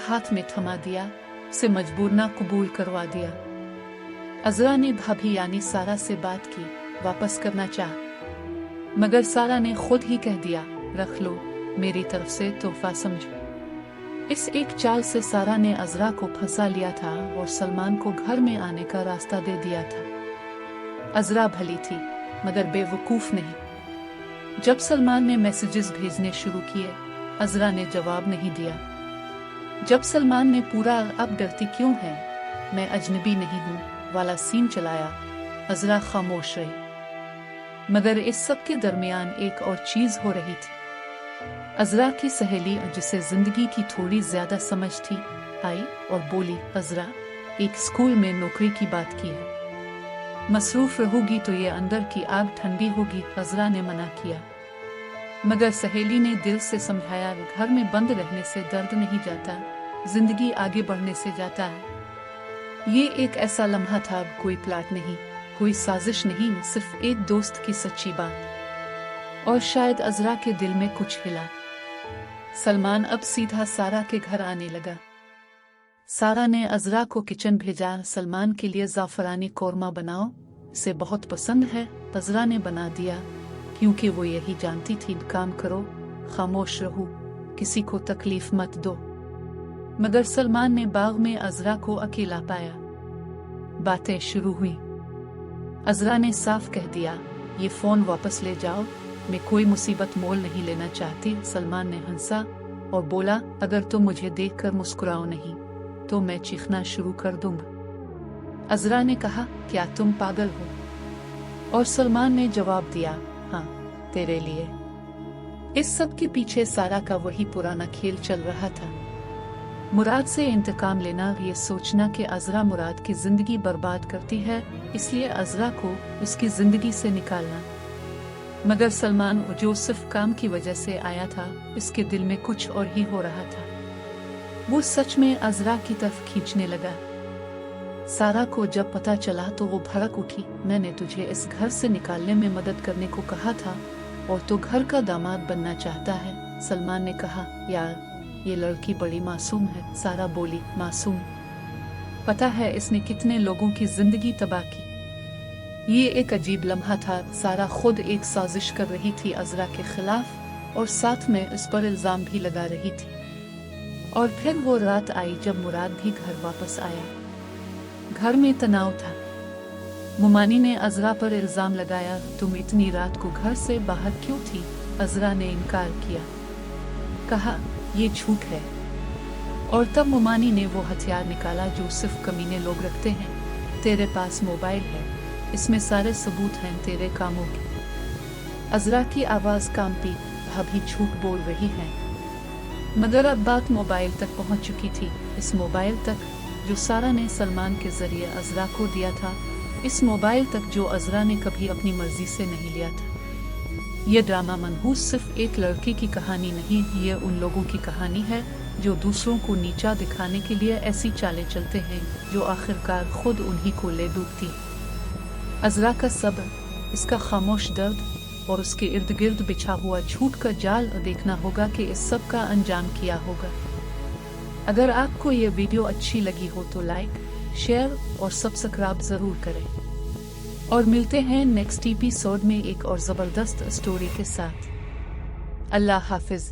हाथ में थमा दिया, से मजबूरना कबूल करवा दिया। अज़रा ने भाभी यानी सारा से बात की, वापस करना चाहा, मगर सारा ने खुद ही कह दिया, रख लो, मेरी तरफ से तोहफा समझो। इस एक चाल से सारा ने अज़रा को फंसा लिया था और सलमान को घर में आने का रास्ता दे दिया था। अज़रा भली थी मगर बेवकूफ़ नहीं। जब सलमान ने मैसेजेस भेजने शुरू किए, अज़रा ने जवाब नहीं दिया। जब सलमान ने पूरा अब डरती क्यों है, मैं अजनबी नहीं हूँ वाला सीन चलाया, अज़रा खामोश रही। मगर इस सब के दरमियान एक और चीज़ हो रही थी। अज़रा की सहेली जिसे जिंदगी की थोड़ी ज्यादा समझ थी आई और बोली, अज़रा एक स्कूल में नौकरी की बात की है, मसरूफ रहोगी तो ये अंदर की आग ठंडी होगी। अज़रा ने मना किया, मगर सहेली ने दिल से समझाया, घर में बंद रहने से दर्द नहीं जाता, जिंदगी आगे बढ़ने से जाता है। ये एक ऐसा लम्हा था, कोई प्लाट नहीं, कोई साजिश नहीं, सिर्फ एक दोस्त की सच्ची बात। और शायद अज़रा के दिल में कुछ हिला। सलमान अब सीधा सारा के घर आने लगा। सारा ने अज़रा को किचन भेजा, सलमान के लिए ज़ाफ़रानी कौरमा बनाओ, इसे बहुत पसंद है। अज़रा ने बना दिया, क्योंकि वो यही जानती थी, काम करो, खामोश रहो, किसी को तकलीफ मत दो। मगर सलमान ने बाग में अज़रा को अकेला पाया। बातें शुरू हुई। अज़रा ने साफ कह दिया, ये फ़ोन वापस ले जाओ, मैं कोई मुसीबत मोल नहीं लेना चाहती। सलमान ने हंसा और बोला, अगर तुम मुझे देखकर मुस्कुराओ नहीं तो मैं चीखना शुरू कर दूंगा। अज़रा ने कहा, क्या तुम पागल हो? और सलमान ने जवाब दिया, हाँ, तेरे लिए। इस सब के पीछे सारा का वही पुराना खेल चल रहा था, मुराद से इंतकाम लेना, ये सोचना कि अज़रा मुराद की जिंदगी बर्बाद करती है, इसलिए अज़रा को उसकी जिंदगी से निकालना। मगर सलमान जो सिर्फ काम की वजह से आया था, इसके दिल में कुछ और ही हो रहा था। वो सच में अज़रा की तरफ खींचने लगा। सारा को जब पता चला तो वो भड़क उठी, मैंने तुझे इस घर से निकालने में मदद करने को कहा था और तो घर का दामाद बनना चाहता है। सलमान ने कहा, यार ये लड़की बड़ी मासूम है। सारा बोली, मासूम? पता है इसने कितने लोगों की जिंदगी तबाह की। ये एक अजीब लम्हा था। सारा खुद एक साजिश कर रही थी अज़रा के खिलाफ और साथ में इस पर इल्जाम भी लगा रही थी। और फिर वो रात आई जब मुराद भी घर वापस आया। घर में तनाव था। मुमानी ने अज़रा पर इल्जाम लगाया, तुम इतनी रात को घर से बाहर क्यों थी? अज़रा ने इनकार किया, कहा ये झूठ है। और तब मुमानी ने वो हथियार निकाला जो सिर्फ कमीने लोग रखते हैं, तेरे पास मोबाइल है, इसमें सारे सबूत हैं तेरे कामों के। अज़रा की आवाज़ कांपी, भाभी झूठ बोल रही हैं। मगर अब बात मोबाइल तक पहुंच चुकी थी, इस मोबाइल तक जो सारा ने सलमान के जरिए अज़रा को दिया था, इस मोबाइल तक जो अज़रा ने कभी अपनी मर्जी से नहीं लिया था। ये ड्रामा मनहूस सिर्फ एक लड़की की कहानी नहीं, ये उन लोगों की कहानी है जो दूसरों को नीचा दिखाने के लिए ऐसी चालें चलते हैं जो आखिरकार खुद उन्हीं को ले डूबती। अज़रा का सब्र, इसका खामोश दर्द और उसके इर्द गिर्द बिछा हुआ झूठ का जाल देखना होगा कि इस सब का अंजाम क्या होगा। अगर आपको ये वीडियो अच्छी लगी हो तो लाइक, शेयर और सब्सक्राइब जरूर करें। और मिलते हैं नेक्स्ट एपिसोड में एक और ज़बरदस्त स्टोरी के साथ। अल्लाह हाफिज।